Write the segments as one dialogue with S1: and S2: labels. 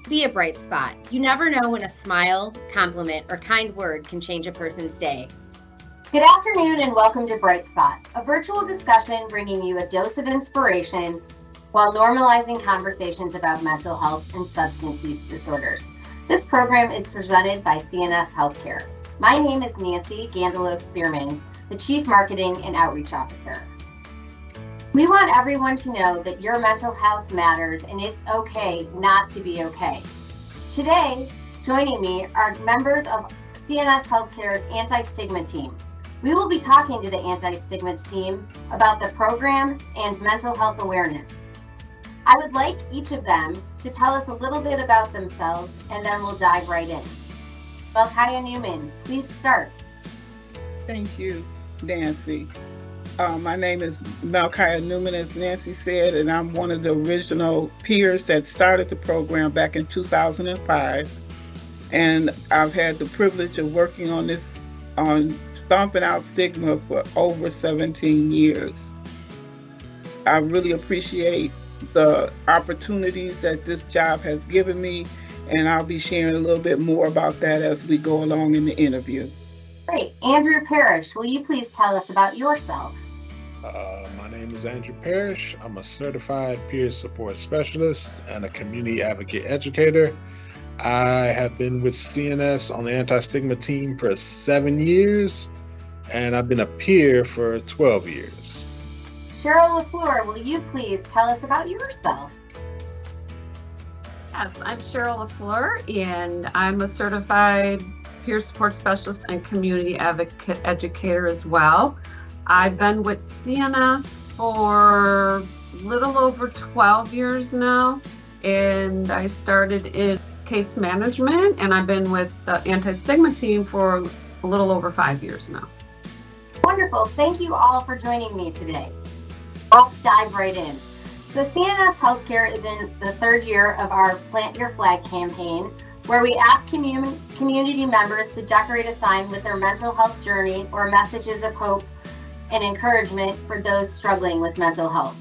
S1: Be a bright spot. You never know when a smile, compliment, or kind word can change a person's day.
S2: Good afternoon and welcome to Bright Spot, a virtual discussion bringing you a dose of inspiration while normalizing conversations about mental health and substance use disorders. This program is presented by CNS Healthcare. My name is Nancy Gandalo-Spearman, the Chief Marketing and Outreach Officer. We want everyone to know that your mental health matters and it's okay not to be okay. Today, joining me are members of CNS Healthcare's Anti-Stigma team. We will be talking to the Anti-Stigma team about the program and mental health awareness. I would like each of them to tell us a little bit about themselves and then we'll dive right in. Belkaya Newman, please start.
S3: Thank you, Nancy. My name is Belkaya Newman, as Nancy said, and I'm one of the original peers that started the program back in 2005. And I've had the privilege of working on stomping out stigma for over 17 years. I really appreciate the opportunities that this job has given me, and I'll be sharing a little bit more about that as we go along in the interview.
S2: Great. Andrew Parrish, will you please tell us about yourself?
S4: My name is Andrew Parrish. I'm a certified peer support specialist and a community advocate educator. I have been with CNS on the Anti-Stigma team for 7 years, and I've been a peer for 12 years.
S2: Cheryl LaFleur, will you please tell us about yourself?
S5: Yes, I'm Cheryl LaFleur, and I'm a certified peer support specialist and community advocate educator as well. I've been with CNS for a little over 12 years now, and I started in case management, and I've been with the Anti-Stigma team for a little over 5 years now.
S2: Wonderful. Thank you all for joining me today. Let's dive right in. So CNS Healthcare is in the third year of our Plant Your Flag campaign, where we ask community members to decorate a sign with their mental health journey or messages of hope and encouragement for those struggling with mental health.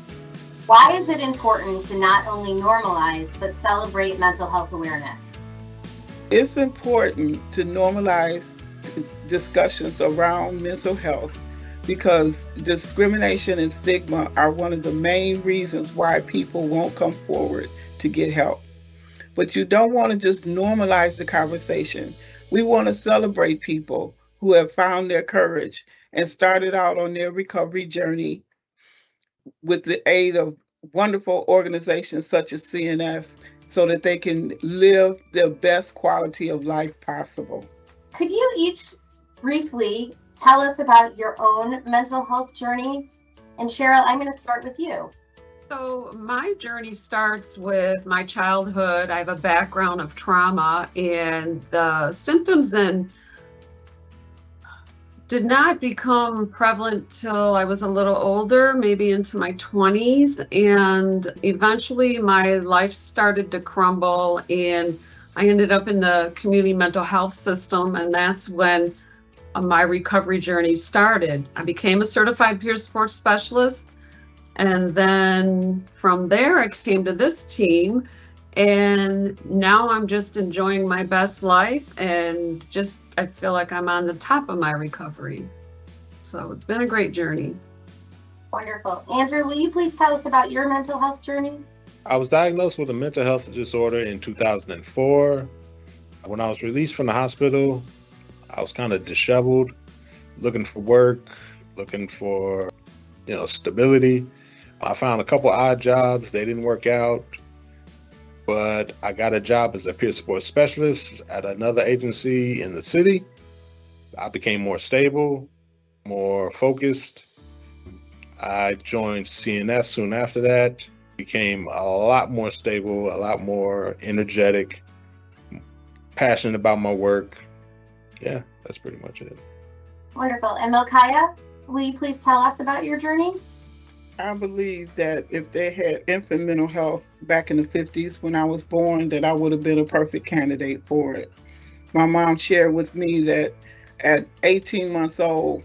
S2: Why is it important to not only normalize, but celebrate mental health awareness?
S3: It's important to normalize discussions around mental health because discrimination and stigma are one of the main reasons why people won't come forward to get help. But you don't want to just normalize the conversation. We want to celebrate people who have found their courage and started out on their recovery journey with the aid of wonderful organizations such as CNS so that they can live their best quality of life possible.
S2: Could you each briefly tell us about your own mental health journey? And Cheryl, I'm going to start with you.
S5: So my journey starts with my childhood. I have a background of trauma, and the symptoms did not become prevalent till I was a little older, maybe into my 20s. And eventually my life started to crumble and I ended up in the community mental health system. And that's when my recovery journey started. I became a certified peer support specialist. And then from there, I came to this team. And now I'm just enjoying my best life and I feel like I'm on the top of my recovery. So it's been a great journey.
S2: Wonderful. Andrew, will you please tell us about your mental health journey?
S4: I was diagnosed with a mental health disorder in 2004. When I was released from the hospital, I was kind of disheveled, looking for work, looking for, stability. I found a couple odd jobs. They didn't work out. But I got a job as a peer support specialist at another agency in the city. I became more stable, more focused. I joined CNS soon after that, became a lot more stable, a lot more energetic, passionate about my work. Yeah, that's pretty much it.
S2: Wonderful. And Melkaya, will you please tell us about your journey?
S3: I believe that if they had infant mental health back in the 50s when I was born, that I would have been a perfect candidate for it. My mom shared with me that at 18 months old,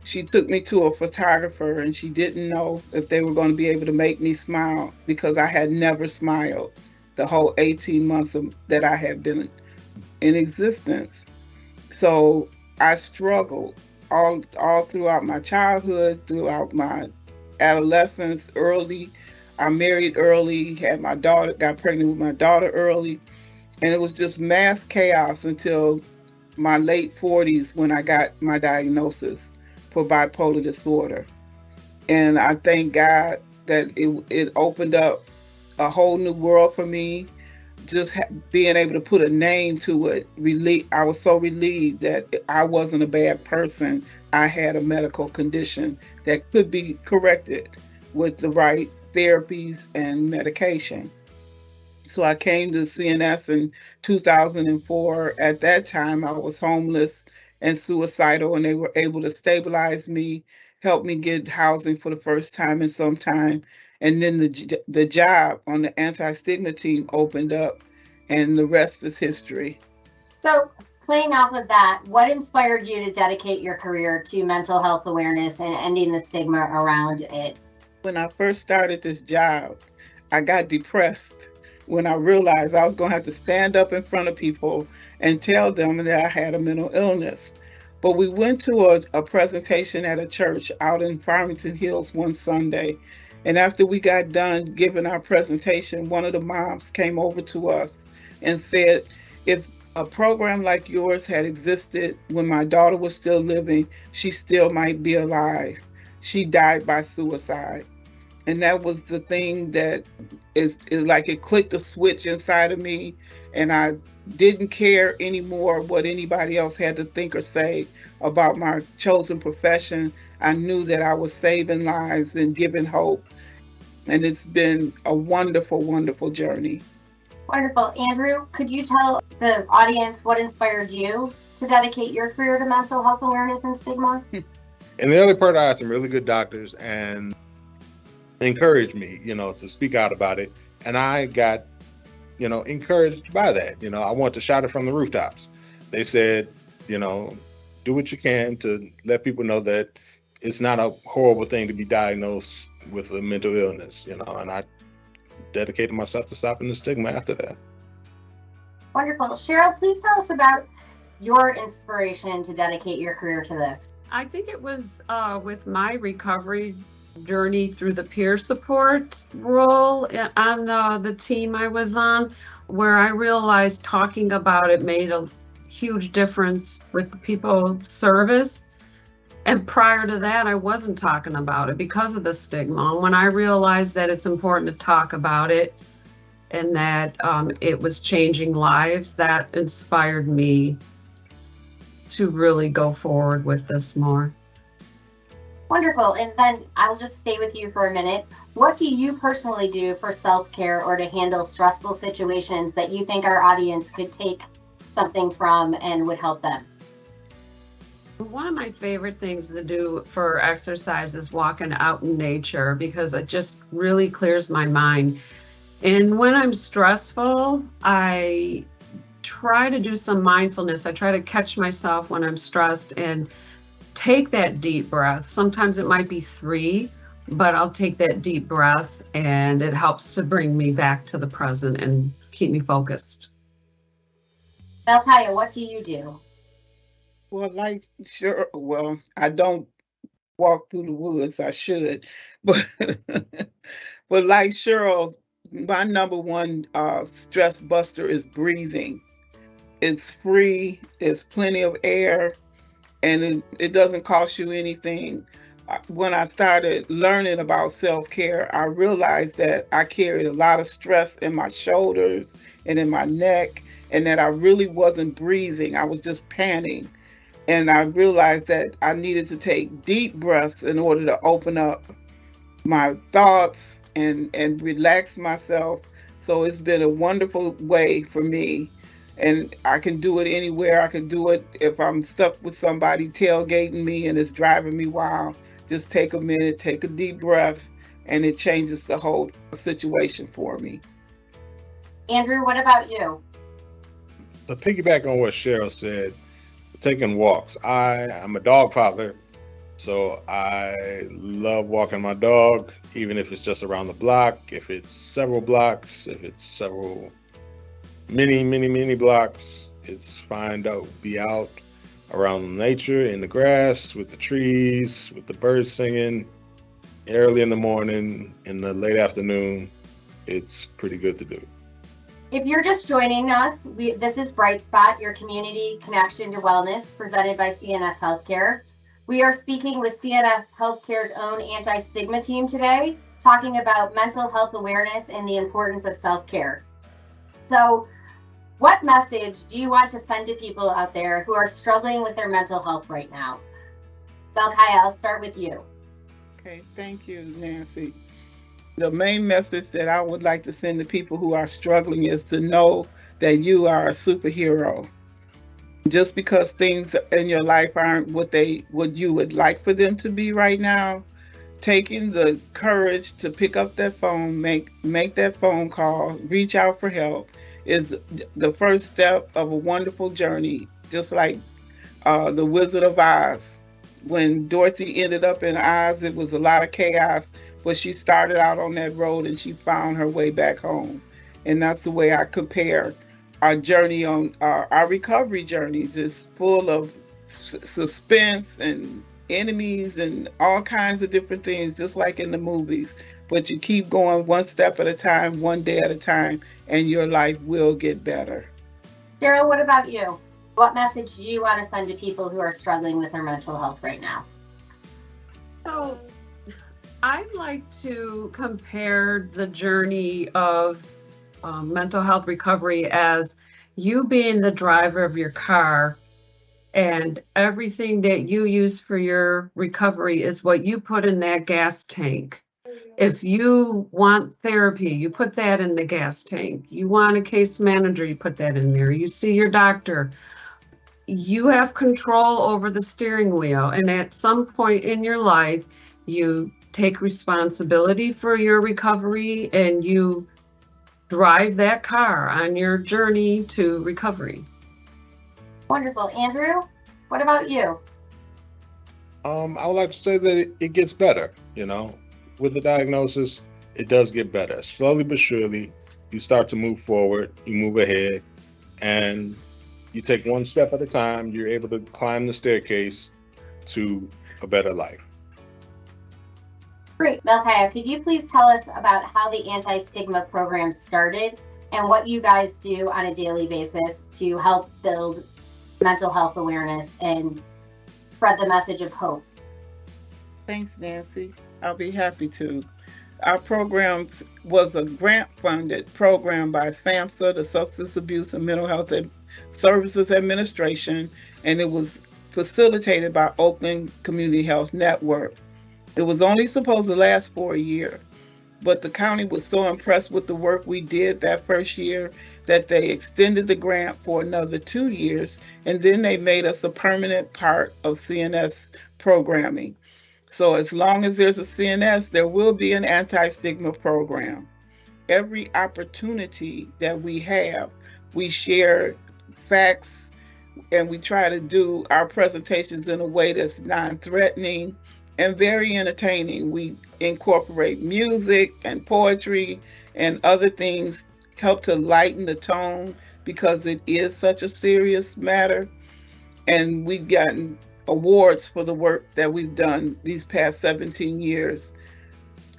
S3: she took me to a photographer and she didn't know if they were going to be able to make me smile because I had never smiled. the whole 18 months that I have been in existence. So I struggled all throughout my childhood, throughout my adolescence, early. I married early, had my daughter, got pregnant with my daughter early, and it was just mass chaos until my late 40s when I got my diagnosis for bipolar disorder. And I thank God that it opened up a whole new world for me. Just being able to put a name to it, I was so relieved that I wasn't a bad person. I had a medical condition that could be corrected with the right therapies and medication. So I came to CNS in 2004. At that time, I was homeless and suicidal, and they were able to stabilize me, help me get housing for the first time in some time. And then the job on the anti-stigma team opened up, and the rest is history.
S2: So, playing off of that, what inspired you to dedicate your career to mental health awareness and ending the stigma around it?
S3: When I first started this job, I got depressed when I realized I was going to have to stand up in front of people and tell them that I had a mental illness. But we went to a presentation at a church out in Farmington Hills one Sunday. And after we got done giving our presentation, one of the moms came over to us and said, if a program like yours had existed when my daughter was still living, she still might be alive. She died by suicide. And that was the thing that is like it clicked a switch inside of me, and I didn't care anymore what anybody else had to think or say about my chosen profession. I knew that I was saving lives and giving hope, and it's been a wonderful, wonderful journey.
S2: Wonderful. Andrew, could you tell the audience what inspired you to dedicate your career to mental health awareness and stigma?
S4: In the early part, I had some really good doctors and encouraged me, to speak out about it. And I got, encouraged by that. I wanted to shout it from the rooftops. They said, do what you can to let people know that it's not a horrible thing to be diagnosed with a mental illness, and I dedicated myself to stopping the stigma after that.
S2: Wonderful. Cheryl, please tell us about your inspiration to dedicate your career to this.
S5: I think it was with my recovery journey through the peer support role on the team I was on, where I realized talking about it made a huge difference with the people service. And prior to that, I wasn't talking about it because of the stigma. When I realized that it's important to talk about it and that it was changing lives, that inspired me to really go forward with this more.
S2: Wonderful. And then I'll just stay with you for a minute. What do you personally do for self-care or to handle stressful situations that you think our audience could take something from and would help them?
S5: One of my favorite things to do for exercise is walking out in nature because it just really clears my mind. And when I'm stressful, I try to do some mindfulness. I try to catch myself when I'm stressed and take that deep breath. Sometimes it might be 3, but I'll take that deep breath and it helps to bring me back to the present and keep me focused.
S2: Valkaya, what do you do?
S3: Well, I don't walk through the woods. I should, but but like Cheryl, my number one stress buster is breathing. It's free. There's plenty of air, and it doesn't cost you anything. When I started learning about self-care, I realized that I carried a lot of stress in my shoulders and in my neck, and that I really wasn't breathing. I was just panting. And I realized that I needed to take deep breaths in order to open up my thoughts and relax myself. So it's been a wonderful way for me. And I can do it anywhere. I can do it if I'm stuck with somebody tailgating me and it's driving me wild. Just take a minute, take a deep breath, and it changes the whole situation for me.
S2: Andrew, what about you?
S4: To piggyback on what Cheryl said, taking walks. I'm a dog father, so I love walking my dog. even if it's just around the block, if it's several blocks, if it's several many blocks, it's fine to be out around nature, in the grass, with the trees, with the birds singing, early in the morning, in the late afternoon. It's pretty good to do.
S2: If you're just joining us, this is Bright Spot, your community connection to wellness, presented by CNS Healthcare. We are speaking with CNS Healthcare's own Anti-Stigma team today, talking about mental health awareness and the importance of self-care. So, what message do you want to send to people out there who are struggling with their mental health right now? Belkaya, I'll start with you.
S3: Okay, thank you, Nancy. The main message that I would like to send to people who are struggling is to know that you are a superhero. Just because things in your life aren't what you would like for them to be right now, taking the courage to pick up that phone, make that phone call, reach out for help is the first step of a wonderful journey. Just like the Wizard of Oz. When Dorothy ended up in Oz, it was a lot of chaos, but she started out on that road and she found her way back home. And that's the way I compare our journey on our recovery journeys. Is full of suspense and enemies and all kinds of different things, just like in the movies. But you keep going one step at a time, one day at a time, and your life will get better.
S2: Cheryl, what about you? What message do you want to send to people who are struggling with their mental health right now?
S5: So I'd like to compare the journey of mental health recovery as you being the driver of your car, and everything that you use for your recovery is what you put in that gas tank. If you want therapy, you put that in the gas tank. You want a case manager, you put that in there. You see your doctor. You have control over the steering wheel, and at some point in your life, you take responsibility for your recovery and you drive that car on your journey to recovery.
S2: Wonderful. Andrew, what about you?
S4: I would like to say that it gets better, with the diagnosis, it does get better. Slowly but surely, you start to move forward, you move ahead, and you take one step at a time. You're able to climb the staircase to a better life.
S2: Great. Belkaya, could you please tell us about how the Anti-Stigma program started and what you guys do on a daily basis to help build mental health awareness and spread the message of hope?
S3: Thanks, Nancy. I'll be happy to. Our program was a grant-funded program by SAMHSA, the Substance Abuse and Mental Health Services Administration, and it was facilitated by Oakland Community Health Network. It was only supposed to last for a year, but the county was so impressed with the work we did that first year that they extended the grant for another 2 years, and then they made us a permanent part of CNS programming. So as long as there's a CNS, there will be an anti-stigma program. Every opportunity that we have, we share facts and we try to do our presentations in a way that's non-threatening and very entertaining. We incorporate music and poetry and other things, help to lighten the tone because it is such a serious matter. And we've gotten awards for the work that we've done these past 17 years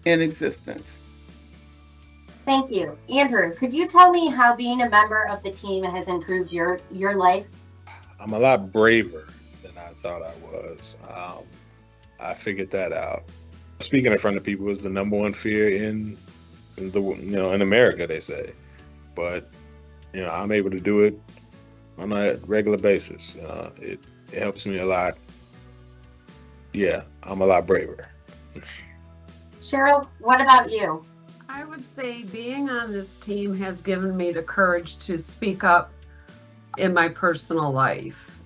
S3: in existence.
S2: Thank you. Andrew, could you tell me how being a member of the team has improved your life?
S4: I'm a lot braver than I thought I was. I figured that out. Speaking in front of people is the number one fear in America, they say. But I'm able to do it on a regular basis. It helps me a lot. Yeah, I'm a lot braver.
S2: Cheryl, what about you?
S5: I would say being on this team has given me the courage to speak up in my personal life.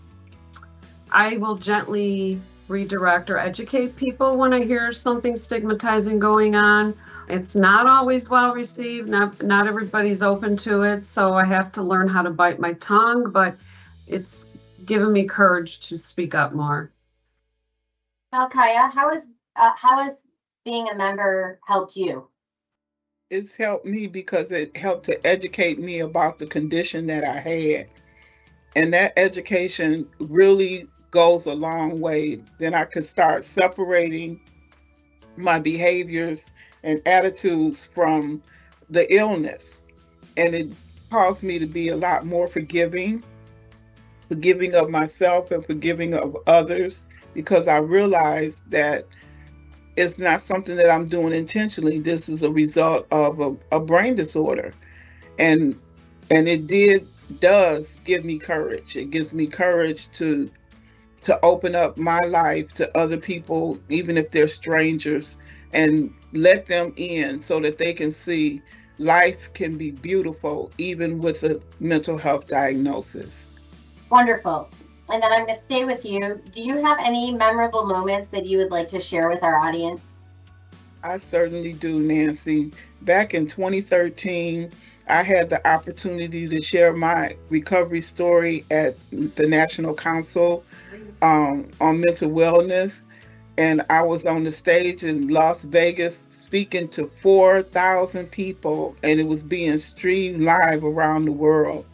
S5: I will gently redirect or educate people when I hear something stigmatizing going on. It's not always well received. Not everybody's open to it, so I have to learn how to bite my tongue, but it's given me courage to speak up more.
S2: Belkaya, how has being a member helped you?
S3: It's helped me because it helped to educate me about the condition that I had. And that education really goes a long way. Then I could start separating my behaviors and attitudes from the illness. And it caused me to be a lot more forgiving of myself and forgiving of others, because I realized that it's not something that I'm doing intentionally. This is a result of a brain disorder. And does give me courage. It gives me courage to open up my life to other people, even if they're strangers, and let them in so that they can see life can be beautiful even with a mental health diagnosis.
S2: Wonderful. And then I'm going to stay with you. Do you have any memorable moments that you would like to share with our audience?
S3: I certainly do, Nancy. Back in 2013, I had the opportunity to share my recovery story at the National Council on Mental Wellness. And I was on the stage in Las Vegas speaking to 4,000 people, and it was being streamed live around the world.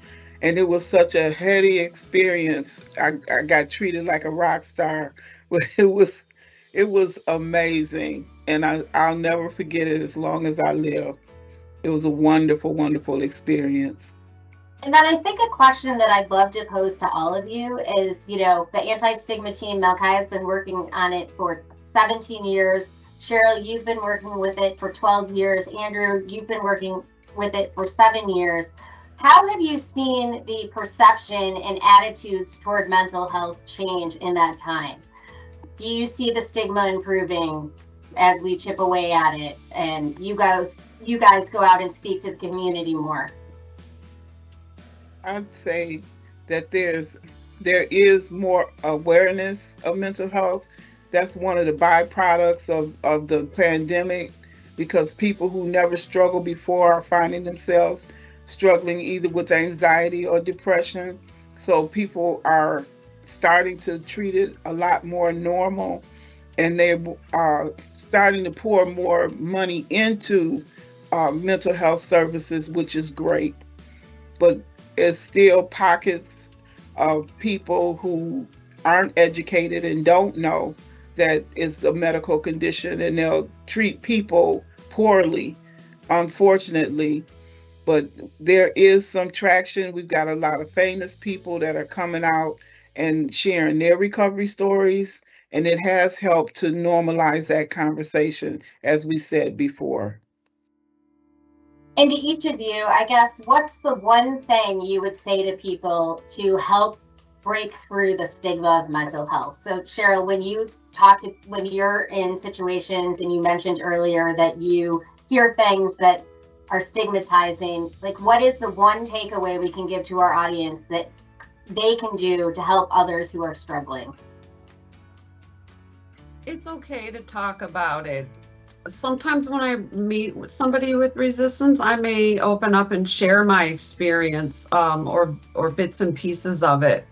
S3: And it was such a heady experience. I got treated like a rock star, but it was amazing, and I'll never forget it as long as I live. It was a wonderful, wonderful experience.
S2: And then I think a question that I'd love to pose to all of you is, the Anti-Stigma team, Melkai has been working on it for 17 years. Cheryl, you've been working with it for 12 years. Andrew, you've been working with it for 7 years. How have you seen the perception and attitudes toward mental health change in that time? Do you see the stigma improving as we chip away at it and you guys go out and speak to the community more?
S3: I'd say that there is more awareness of mental health. That's one of the byproducts of the pandemic, because people who never struggled before are finding themselves struggling either with anxiety or depression. So people are starting to treat it a lot more normal, and they are starting to pour more money into mental health services, which is great. But there's still pockets of people who aren't educated and don't know that it's a medical condition, and they'll treat people poorly, unfortunately. But there is some traction. We've got a lot of famous people that are coming out and sharing their recovery stories, and it has helped to normalize that conversation, as we said before.
S2: And to each of you, I guess, what's the one thing you would say to people to help break through the stigma of mental health? So Cheryl, when you're in situations, and you mentioned earlier that you hear things that are stigmatizing, like, what is the one takeaway we can give to our audience that they can do to help others who are struggling?
S5: It's okay to talk about it. Sometimes when I meet with somebody with resistance, I may open up and share my experience, or bits and pieces of it,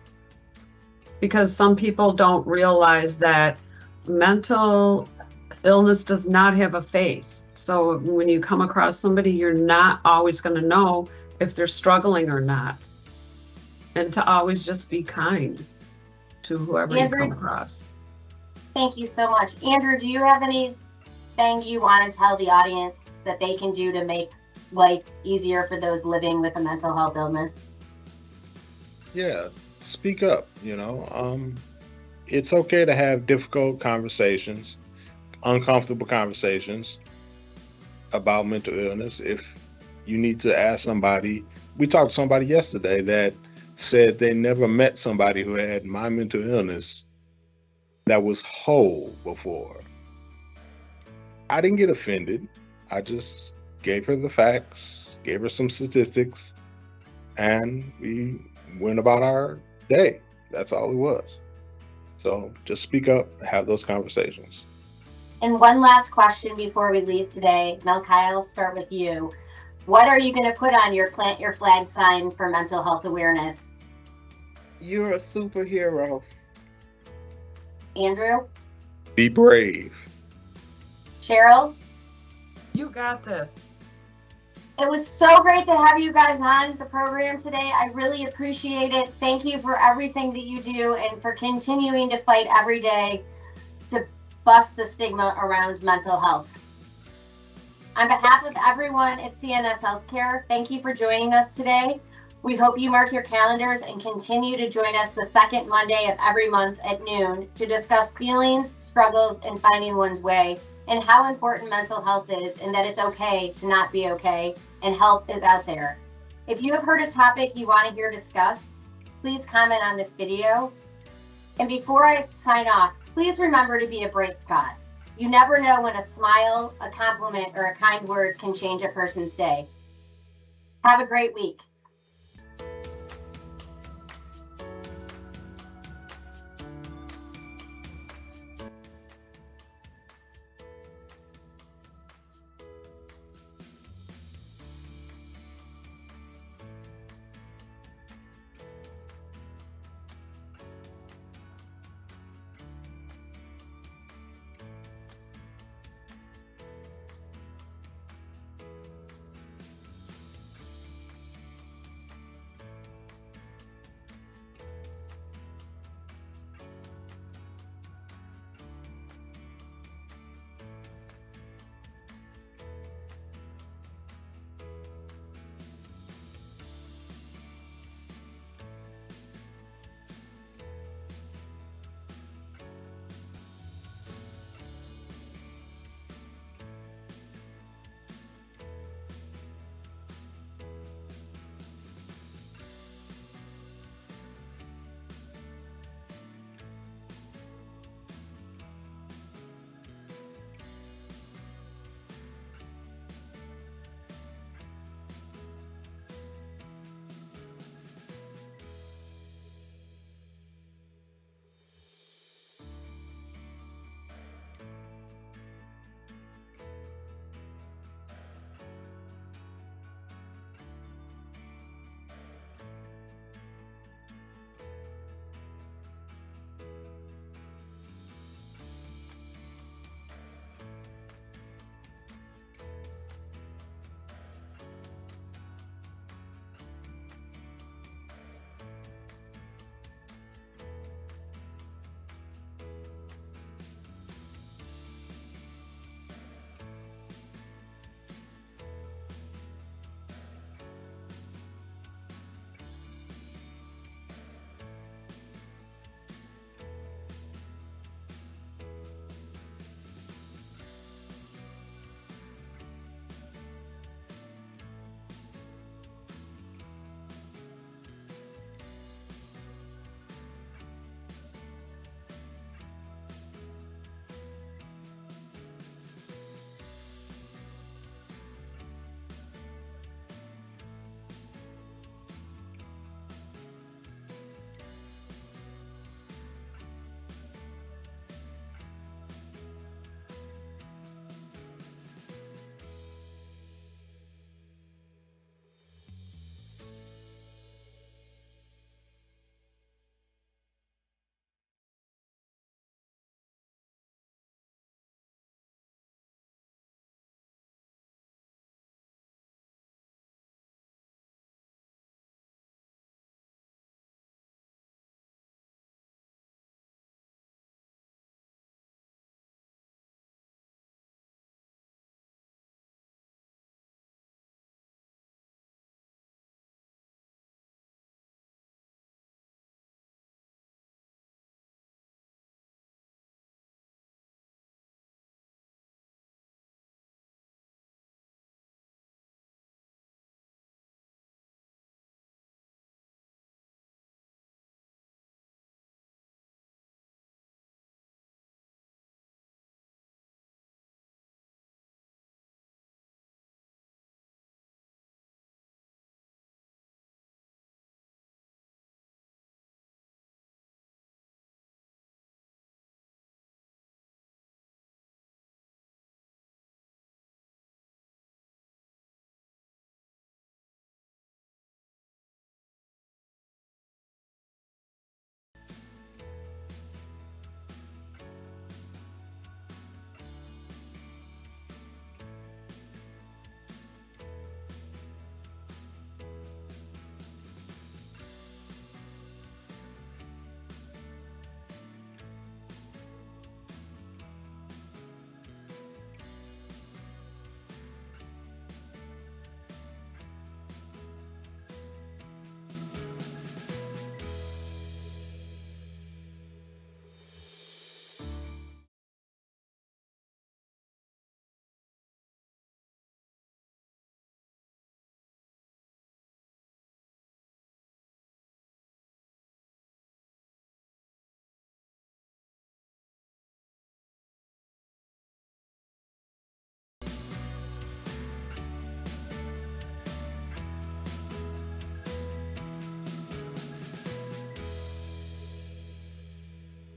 S5: because some people don't realize that mental illness does not have a face. So when you come across somebody, you're not always going to know if they're struggling or not, and to always just be kind to whoever you come across.
S2: Thank you so much. Andrew, do you have anything you want to tell the audience that they can do to make life easier for those living with a mental health illness?
S4: Yeah, speak up. It's okay to have difficult conversations, uncomfortable conversations about mental illness. If you need to ask somebody, we talked to somebody yesterday that said they never met somebody who had my mental illness that was whole before. I didn't get offended. I just gave her the facts, gave her some statistics, and we went about our day. That's all it was. So just speak up, have those conversations.
S2: And one last question before we leave today. Melkai, I'll start with you. What are you going to put on your plant your flag sign for mental health awareness?
S3: You're a superhero.
S2: Andrew?
S4: Be brave.
S2: Cheryl,
S5: You got this.
S2: it was so great to have you guys on the program today. I really appreciate it. Thank you for everything that you do and for continuing to fight every day to bust the stigma around mental health. On behalf of everyone at CNS Healthcare, thank you for joining us today. We hope you mark your calendars and continue to join us the second Monday of every month at noon to discuss feelings, struggles, and finding one's way, and how important mental health is, and that it's okay to not be okay, and help is out there. If you have heard a topic you want to hear discussed, please comment on this video. And before I sign off, please remember to be a bright spot. You never know when a smile, a compliment, or a kind word can change a person's day. Have a great week.